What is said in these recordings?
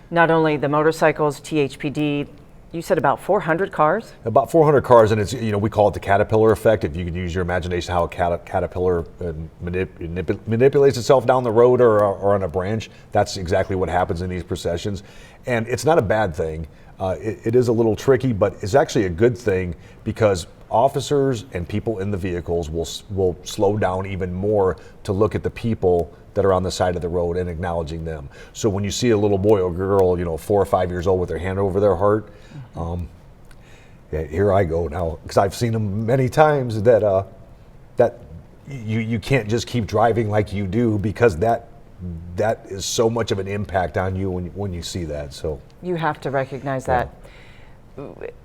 Not only the motorcycles, THPD, you said about 400 cars? About 400 cars, and it's, we call it the caterpillar effect. If you can use your imagination how a caterpillar manipulates itself down the road or on a branch, that's exactly what happens in these processions. And it's not a bad thing. It is a little tricky, but it's actually a good thing because officers and people in the vehicles will slow down even more to look at the people that are on the side of the road and acknowledging them. So when you see a little boy or girl, 4 or 5 years old with their hand over their heart, yeah, here I go now, because I've seen them many times that you can't just keep driving like you do, because that is so much of an impact on you when you see that. So you have to recognize that.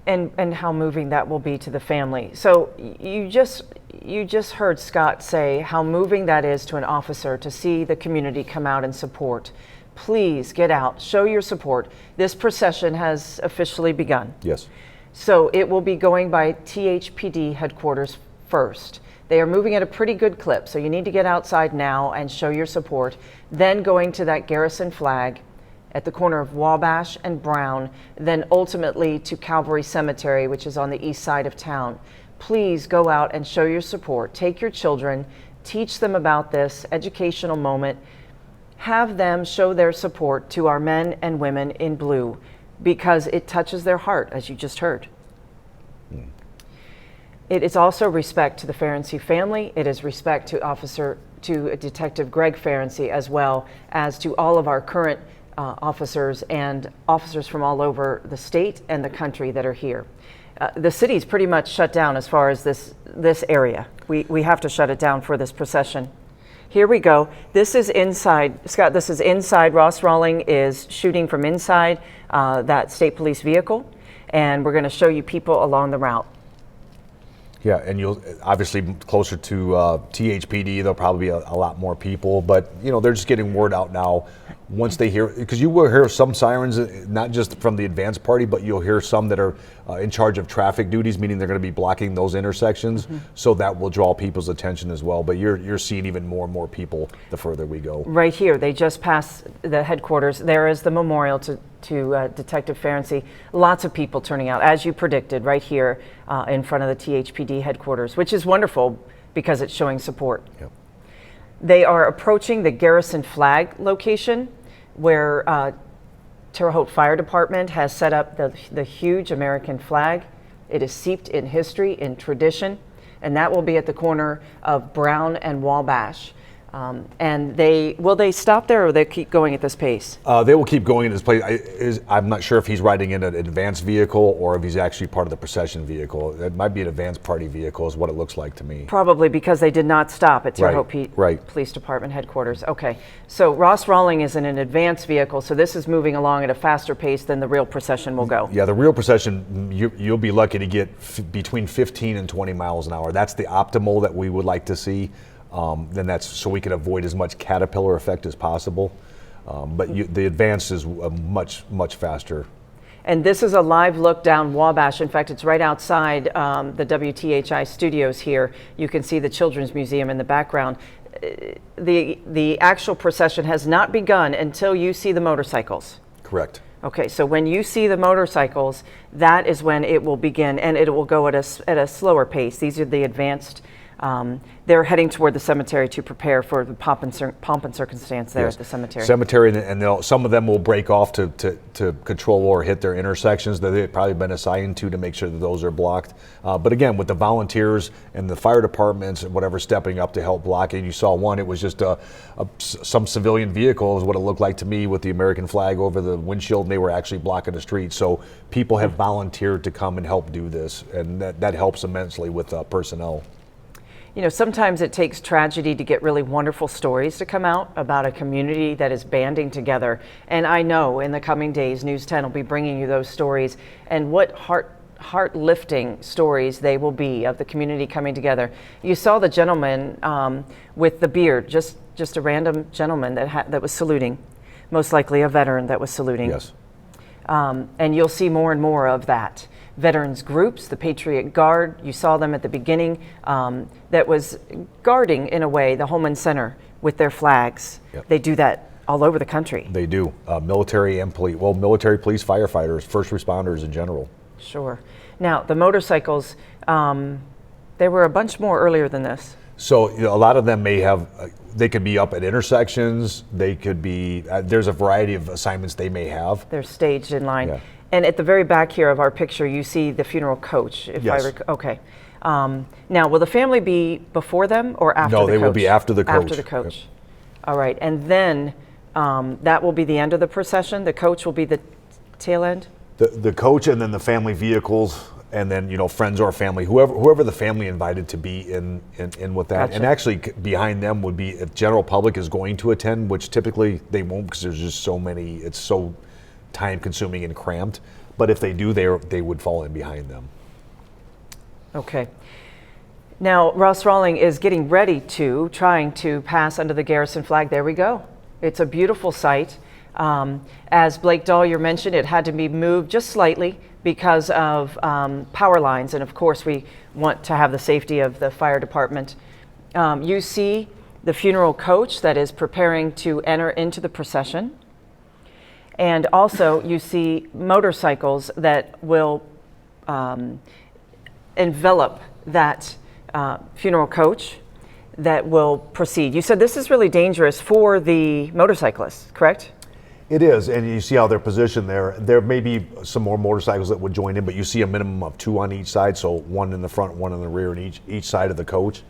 And how moving that will be to the family. So you just heard Scott say how moving that is to an officer to see the community come out and support. Please get out, show your support. This procession has officially begun. Yes. So it will be going by THPD headquarters first. They are moving at a pretty good clip, so you need to get outside now and show your support. Then going to that garrison flag at the corner of Wabash and Brown, then ultimately to Calvary Cemetery, which is on the east side of town. Please go out and show your support. Take your children, teach them about this educational moment. Have them show their support to our men and women in blue, because it touches their heart, as you just heard. It is also respect to the Ferency family. It is respect to Detective Greg Ferency, as well as to all of our current officers and officers from all over the state and the country that are here. The city's pretty much shut down as far as this area. We have to shut it down for this procession. Here we go. This is inside, Scott, this is inside. Ross Rawling is shooting from inside that state police vehicle, and we're going to show you people along the route. Yeah, and you'll obviously closer to THPD, there'll probably be a lot more people, but they're just getting word out now. Once they hear, because you will hear some sirens, not just from the advanced party, but you'll hear some that are in charge of traffic duties, meaning they're going to be blocking those intersections. So that will draw people's attention as well. But you're seeing even more and more people the further we go. Right here, they just passed the headquarters. There is the memorial to Detective Ferency. Lots of people turning out, as you predicted, right here in front of the THPD headquarters, which is wonderful because it's showing support. Yep. They are approaching the Garrison Flag location, where Terre Haute Fire Department has set up the huge American flag. It is steeped in history, in tradition, and that will be at the corner of Brown and Wabash. And will they stop there, or they keep going at this pace? They will keep going at this pace. I'm not sure if he's riding in an advanced vehicle or if he's actually part of the procession vehicle. It might be an advanced party vehicle is what it looks like to me. Probably because they did not stop at Terre Haute Police Department headquarters. Okay, so Ross Rawling is in an advanced vehicle, so this is moving along at a faster pace than the real procession will go. Yeah, the real procession, you'll be lucky to get between 15 and 20 miles an hour. That's the optimal that we would like to see. Then that's so we can avoid as much caterpillar effect as possible. But the advance is much faster. And this is a live look down Wabash. In fact, it's right outside the WTHI studios here. You can see the Children's Museum in the background. The actual procession has not begun until you see the motorcycles. Correct. Okay, so when you see the motorcycles, that is when it will begin, and it will go at a slower pace. These are the advanced. They're heading toward the cemetery to prepare for the pomp and circumstance there at the cemetery. Cemetery, and some of them will break off to control or hit their intersections that they've probably been assigned to make sure that those are blocked. But again, with the volunteers and the fire departments and whatever stepping up to help block it, you saw one, it was just some civilian vehicle is what it looked like to me with the American flag over the windshield, and they were actually blocking the street. So people have volunteered to come and help do this, and that helps immensely with personnel. Sometimes it takes tragedy to get really wonderful stories to come out about a community that is banding together. And I know in the coming days, News 10 will be bringing you those stories, and what heart-lifting stories they will be of the community coming together. You saw the gentleman with the beard, just a random gentleman that was saluting, most likely a veteran that was saluting. Yes. And you'll see more and more of that. Veterans groups, the Patriot Guard, you saw them at the beginning, that was guarding, in a way, the Holman Center with their flags. Yep. They do that all over the country. They do. Military and police, well, military, police, firefighters, first responders in general. Sure. Now, the motorcycles, they were a bunch more earlier than this. So a lot of them may have, they could be up at intersections. They could be, there's a variety of assignments they may have. They're staged in line. Yeah. And at the very back here of our picture, you see the funeral coach. If Yes. Okay. Now, will the family be before them or after the coach? No, they will be after the coach. After the coach. Yep. All right. And then that will be the end of the procession. The coach will be the tail end? The coach, and then the family vehicles, and then friends or family, whoever the family invited to be in with that. Gotcha. And actually behind them would be, if general public is going to attend, which typically they won't because there's just so many, it's so time consuming and cramped. But if they do, they would fall in behind them. Okay. Now, Ross Rawling is getting ready trying to pass under the Garrison flag. There we go. It's a beautiful sight. As Blake Dahlia mentioned, it had to be moved just slightly because of power lines. And of course, we want to have the safety of the fire department. You see the funeral coach that is preparing to enter into the procession. And also you see motorcycles that will envelop that funeral coach that will proceed. You said this is really dangerous for the motorcyclists, correct? It is, and you see how they're positioned there. There may be some more motorcycles that would join in, but you see a minimum of 2 on each side, so 1 in the front, 1 in the rear, and each side of the coach.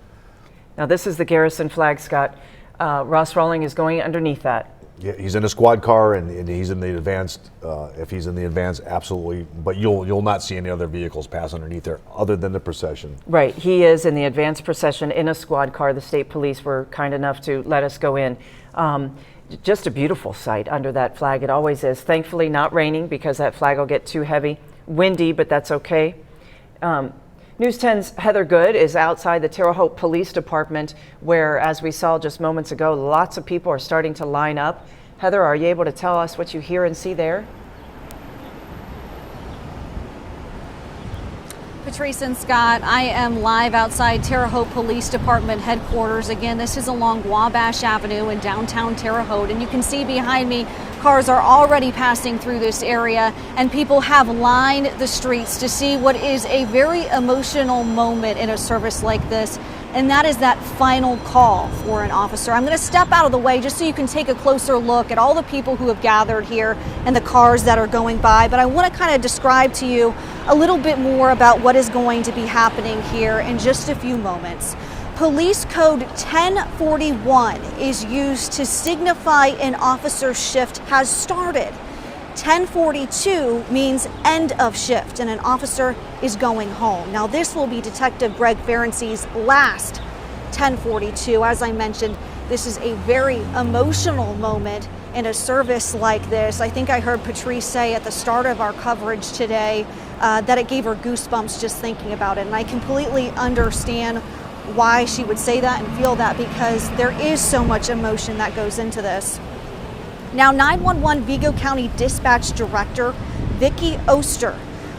Now this is the Garrison flag, Scott. Ross Rawling is going underneath that. Yeah, he's in a squad car, and he's in the advanced. If he's in the advanced, absolutely. But you'll not see any other vehicles pass underneath there, other than the procession. Right, he is in the advanced procession in a squad car. The state police were kind enough to let us go in. Just a beautiful sight under that flag. It always is. Thankfully, not raining because that flag will get too heavy. Windy, but that's okay. News 10's Heather Good is outside the Terre Haute Police Department, where, as we saw just moments ago, lots of people are starting to line up. Heather, are you able to tell us what you hear and see there? Patrice and Scott, I am live outside Terre Haute Police Department headquarters. Again, this is along Wabash Avenue in downtown Terre Haute, and you can see behind me cars are already passing through this area, and people have lined the streets to see what is a very emotional moment in a service like this, and that is that final call for an officer. I'm going to step out of the way just so you can take a closer look at all the people who have gathered here and the cars that are going by, but I want to kind of describe to you a little bit more about what is going to be happening here in just a few moments. Police Code 1041 is used to signify an officer's shift has started. 1042 means end of shift and an officer is going home. Now this will be Detective Greg Ferency's last 1042. As I mentioned, this is a very emotional moment in a service like this. I think I heard Patrice say at the start of our coverage today that it gave her goosebumps just thinking about it. And I completely understand why she would say that and feel that, because there is so much emotion that goes into this. Now, 911 Vigo County Dispatch Director Vicki Oster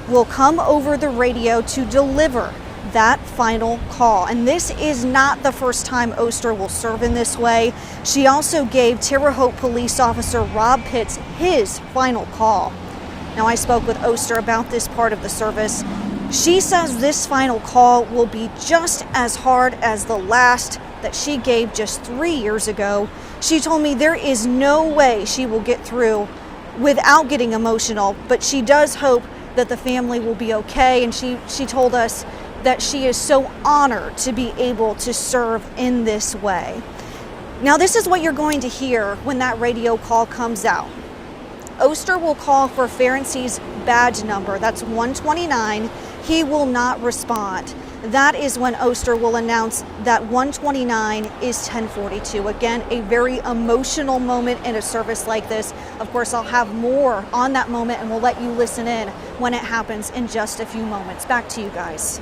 will come over the radio to deliver that final call. And this is not the first time Oster will serve in this way. She also gave Terre Haute Police Officer Rob Pitts his final call. Now, I spoke with Oster about this part of the service. She says this final call will be just as hard as the last that she gave just 3 years ago. She told me there is no way she will get through without getting emotional, but she does hope that the family will be okay. And she told us that she is so honored to be able to serve in this way. Now, this is what you're going to hear when that radio call comes out. Oster will call for Ferency's badge number. That's 129. He will not respond. That is when Oster will announce that 129 is 1042. Again, a very emotional moment in a service like this. Of course, I'll have more on that moment and we'll let you listen in when it happens in just a few moments. Back to you guys.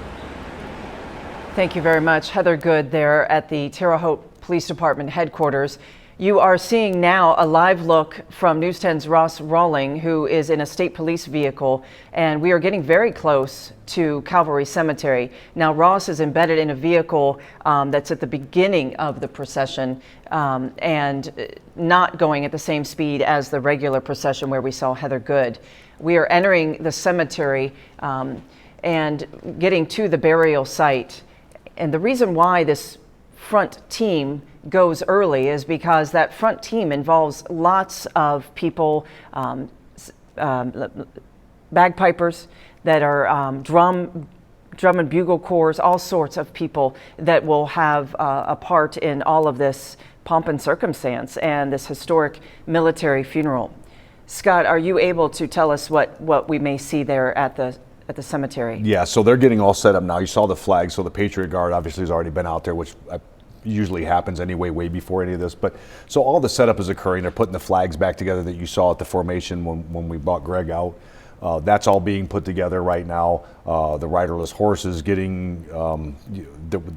Thank you very much. Heather Good there at the Terre Haute Police Department headquarters. You are seeing now a live look from News 10's Ross Rawling, who is in a state police vehicle, and we are getting very close to Calvary Cemetery. Now, Ross is embedded in a vehicle that's at the beginning of the procession and not going at the same speed as the regular procession where we saw Heather Good. We are entering the cemetery and getting to the burial site. And the reason why this front team goes early is because that front team involves lots of people, bagpipers that are drum and bugle corps, all sorts of people that will have a part in all of this pomp and circumstance and this historic military funeral. Scott, are you able to tell us what we may see there at the cemetery? Yeah, so they're getting all set up now. You saw the flag, so the Patriot Guard obviously has already been out there, which usually happens anyway, way before any of this. But so all the setup is occurring. They're putting the flags back together that you saw at the formation when we brought Greg out. That's all being put together right now. The riderless horses getting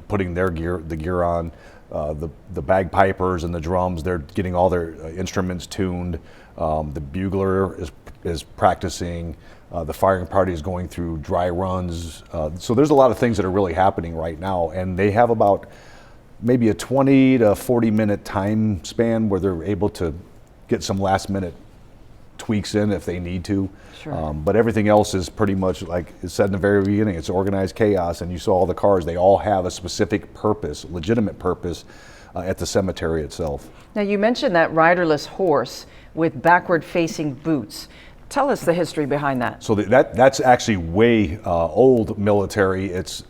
putting the gear on. The bagpipers and the drums, they're getting all their instruments tuned. The bugler is practicing. The firing party is going through dry runs. So there's a lot of things that are really happening right now, and they have about maybe a 20 to 40 minute time span where they're able to get some last minute tweaks in if they need to. Sure. But everything else is pretty much like it said in the very beginning. It's organized chaos, and you saw all the cars. They all have a specific purpose, legitimate purpose, at the cemetery itself. Now, you mentioned that riderless horse with backward-facing boots. Tell us the history behind that. So that's actually way old military. It's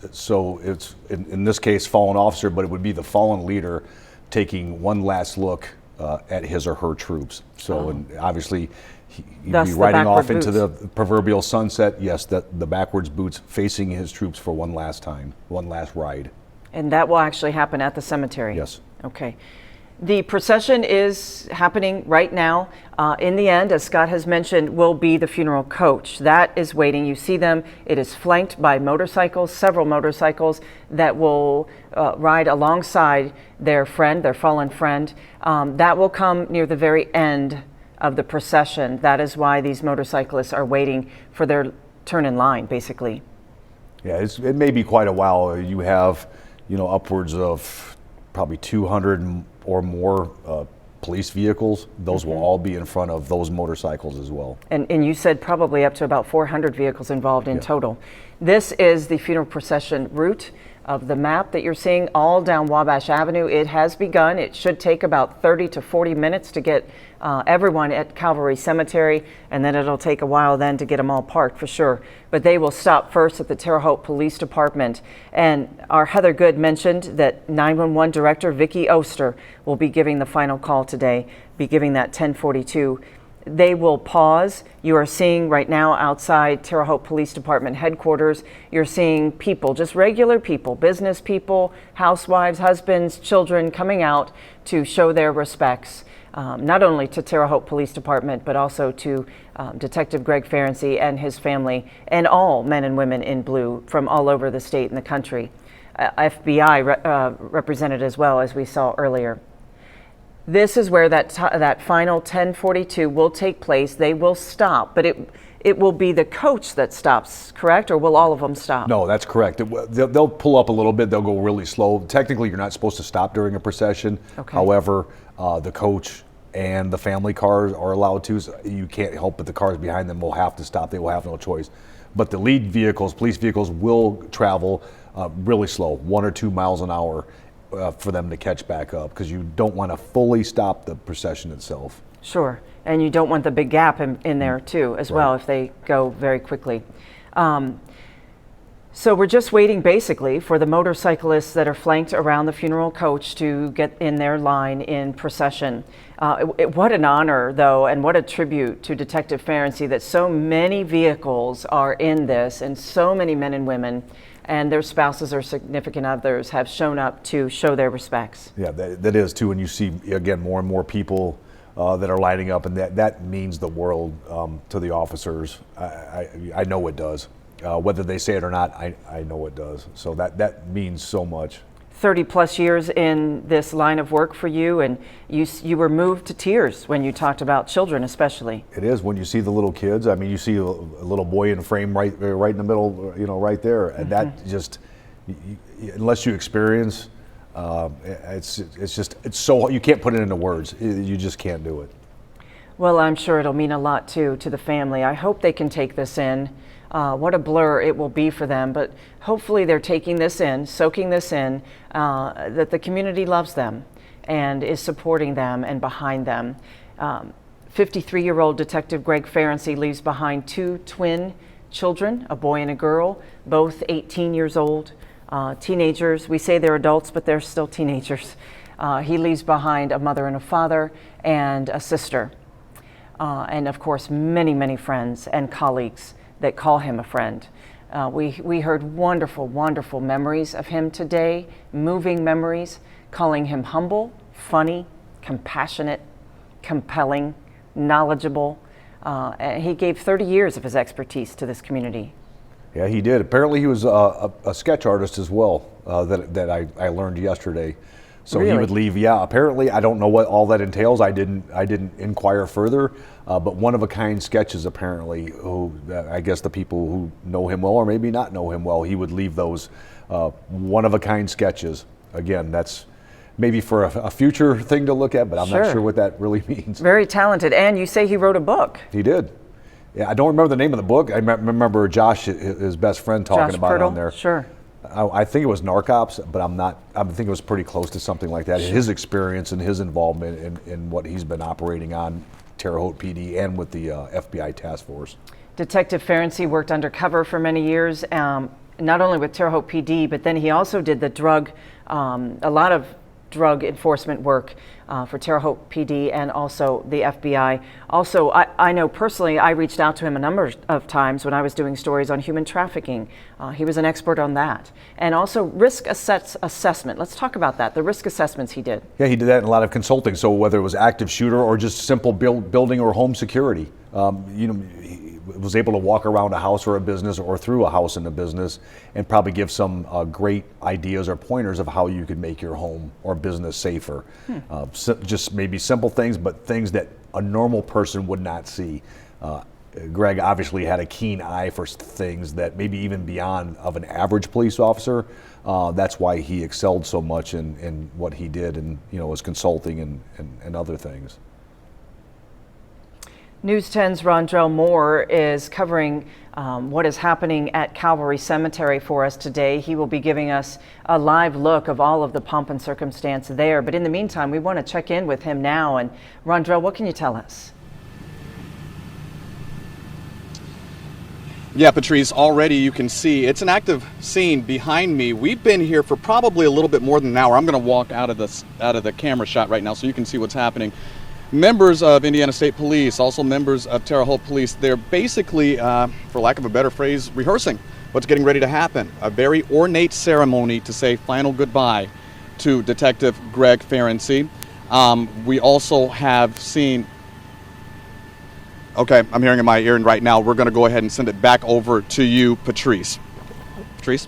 in this case fallen officer, but it would be the fallen leader taking one last look at his or her troops. So and obviously he'd be riding off into the proverbial sunset. Yes, the backwards boots facing his troops for one last time, one last ride. And that will actually happen at the cemetery? Yes. Okay. The procession is happening right now. In the end, as Scott has mentioned, will be the funeral coach. That is waiting. You see them. It is flanked by motorcycles, several motorcycles that will ride alongside their friend, their fallen friend. That will come near the very end of the procession. That is why these motorcyclists are waiting for their turn in line, basically. Yeah, it may be quite a while. You have, upwards of probably 200 or more police vehicles. Those will all be in front of those motorcycles as well. And you said probably up to about 400 vehicles involved in total. This is the funeral procession route of the map that you're seeing all down Wabash Avenue. It has begun. It should take about 30 to 40 minutes to get everyone at Calvary Cemetery, and then it'll take a while then to get them all parked for sure. But they will stop first at the Terre Haute Police Department. And our Heather Good mentioned that 911 Director Vicki Oster will be giving the final call today, be giving that 10:42. They will pause. You are seeing right now outside Terre Haute Police Department headquarters, you're seeing people, just regular people, business people, housewives, husbands, children coming out to show their respects, not only to Terre Haute Police Department, but also to Detective Greg Ferency and his family and all men and women in blue from all over the state and the country. FBI represented as well, as we saw earlier. This is where that final 10:42 will take place. They will stop, but it will be the coach that stops, correct? Or will all of them stop? No, that's correct. They'll pull up a little bit. They'll go really slow. Technically, you're not supposed to stop during a procession. Okay. However, the coach and the family cars are allowed to. So you can't help but the cars behind them will have to stop. They will have no choice. But the lead vehicles, police vehicles, will travel really slow, 1 or 2 miles an hour. For them to catch back up, because you don't want to fully stop the procession itself. Sure, and you don't want the big gap in there too as well if they go very quickly. So we're just waiting basically for the motorcyclists that are flanked around the funeral coach to get in their line in procession. What an honor though, and what a tribute to Detective Ferency that so many vehicles are in this, and so many men and women and their spouses or significant others have shown up to show their respects. Yeah, that is too, and you see again more and more people that are lining up, and that means the world to the officers. I know it does. Whether they say it or not, I know it does. So that means so much. 30 plus years in this line of work for you, and you were moved to tears when you talked about children, especially. It is when you see the little kids. I mean, you see a little boy in frame right in the middle, right there, and that just, unless you experience, it's so, you can't put it into words. You just can't do it. Well, I'm sure it'll mean a lot too to the family. I hope they can take this in. What a blur it will be for them, but hopefully they're taking this in, soaking this in, that the community loves them and is supporting them and behind them. 53-year-old Detective Greg Ferency leaves behind 2 twin children, a boy and a girl, both 18 years old, teenagers. We say they're adults, but they're still teenagers. He leaves behind a mother and a father and a sister. And of course, many, many friends and colleagues that call him a friend. We heard wonderful, wonderful memories of him today, moving memories, calling him humble, funny, compassionate, compelling, knowledgeable. He gave 30 years of his expertise to this community. Yeah, he did. Apparently he was a sketch artist as well, that I learned yesterday. So really? He would leave. Yeah, apparently I don't know what all that entails. I didn't inquire further. But one-of-a-kind sketches apparently. Who I guess the people who know him well, or maybe not know him well, he would leave those one-of-a-kind sketches. Again, that's maybe for a future thing to look at, but I'm not sure what that really means. Very talented, and you say he wrote a book. He did. Yeah, I don't remember the name of the book. I remember Josh, his best friend, talking Josh about Pirtle? it on there. Sure. I think it was Narcops, but I think it was pretty close to something like that. His experience and his involvement in what he's been operating on Terre Haute PD and with the FBI task force. Detective Ferency worked undercover for many years, not only with Terre Haute PD, but then he also did a lot of drug enforcement work for Terre Haute PD and also the FBI. Also, I know personally, I reached out to him a number of times when I was doing stories on human trafficking. He was an expert on that. And also risk assessment. Let's talk about that, the risk assessments he did. Yeah, he did that in a lot of consulting. So whether it was active shooter or just simple building or home security, he was able to walk around a house or a business or through a house and a business and probably give some great ideas or pointers of how you could make your home or business safer. Just maybe simple things, but things that a normal person would not see. Greg obviously had a keen eye for things that maybe even beyond of an average police officer. That's why he excelled so much in what he did and his consulting and other things. News 10's Rondrell Moore is covering what is happening at Calvary Cemetery for us today. He will be giving us a live look of all of the pomp and circumstance there. But in the meantime, we want to check in with him now. And Rondrell, what can you tell us? Yeah, Patrice, already you can see it's an active scene behind me. We've been here for probably a little bit more than an hour. I'm going to walk out of the camera shot right now so you can see what's happening. Members of Indiana State Police, also members of Terre Haute Police, they're basically, for lack of a better phrase, rehearsing what's getting ready to happen. A very ornate ceremony to say final goodbye to Detective Greg Ferency. We also have seen, okay, I'm hearing in my ear right now, we're going to go ahead and send it back over to you, Patrice. Patrice?